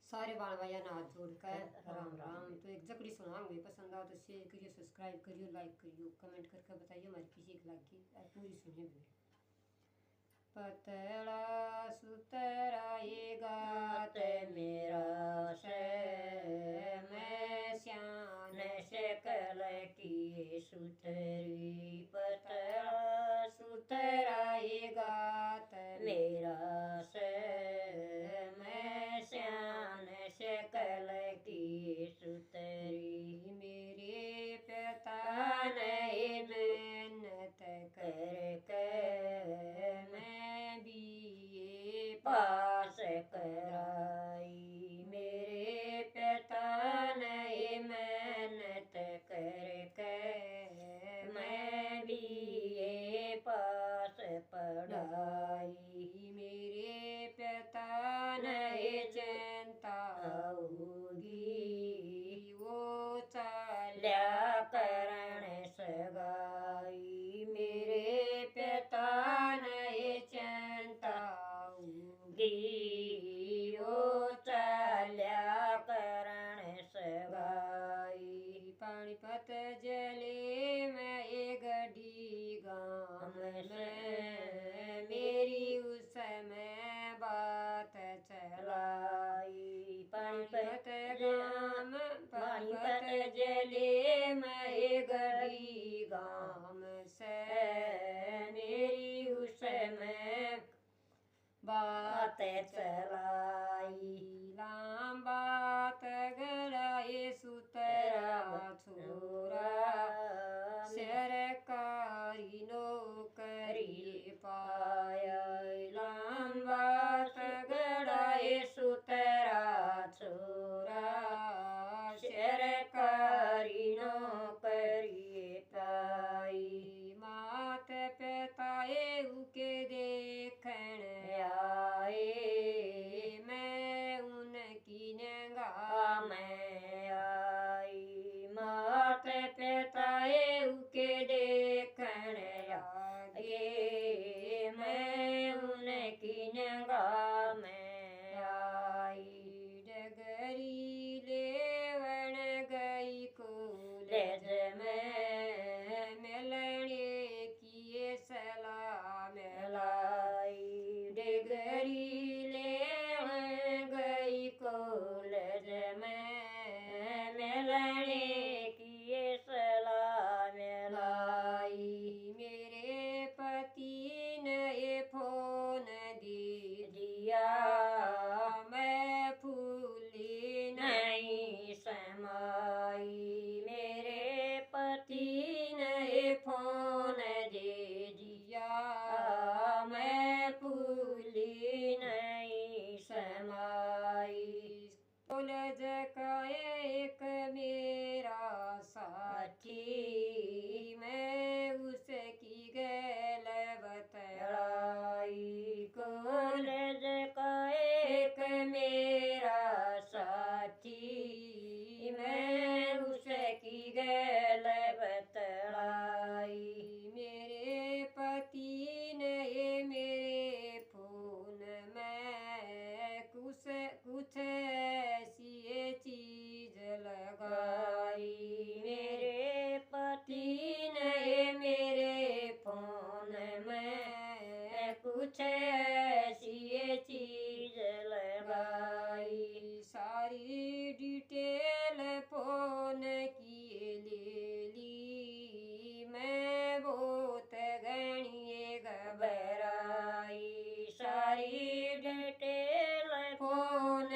सारे बाल भाइयों ने हाथ जोड़कर राम राम। तो एक जकड़ी सुनाऊंगी, पसंद आओ तो शेयर करियो, सब्सक्राइब करियो, लाइक करियो, कमेंट करके बताइए हमारी किसी की लगी और पूरी सुनिए भी। पतला सुतरा ये गात मेरा से, मैं श्यान शकल की सुतरी। पतला सुतरा ये गात मेरा से, मैं श्यान शकल की सुतरी। मेरे पिता ने मेहनत करके मैं बीए पास कराई। मेरे पिता ने मेहनत करके मैं बीए पास पढ़ाई। मेरे पिता ने चिंता होगी वो चाल्या करण सगाई। मेरे पिता ने चिंता होगी वो चाल्या करण सगाई। पानीपत जिले में एक गढ़ी गाँव में मेरी उस समय बात चलाई। पानीपत जिले में एक गढ़ी गाँव से मेरी उस समय बात चलाई। लाम बात गड़ाए सुतरा छोरा, सरकारी नौकरी पाया। लाम बात गड़ाए सुतरा छोरा, सरकारी नौकरी पाई। मात पिता उके देखण आए, मैं उनकी निगाह में आई। मात पिता उके देखण आए, मैं उनकी निगाह में आई। डगरी लेवण गई कॉलेज में, मिलने की सलाह मिलाई। डिगरी लेवण गई कॉलेज में, मिलने की सलाह मिलाई। मेरे पति ने फोन दे दिया, मैं फूली नहीं समाई। मेरे पति ने फोन दे दिया, मैं फूली नहीं समाई। कॉलेज का एक मेरा साथी, मैं उसकी गैल बतलाई। कॉलेज का एक मेरा साथी, मैं उसकी गैल बतलाई। मेरे पति ने मेरे फोन में कुछ ऐसी चीज लगाई। मेरे पति ने मेरे फोन में कुछ ऐसी चीज लगाई। सारी डिटेल फोन की ले ली, मैं बहुत घनी घबराई। सारी डिटेल फोन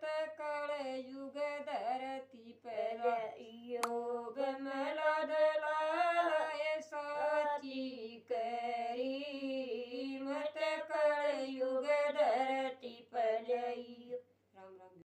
जगत का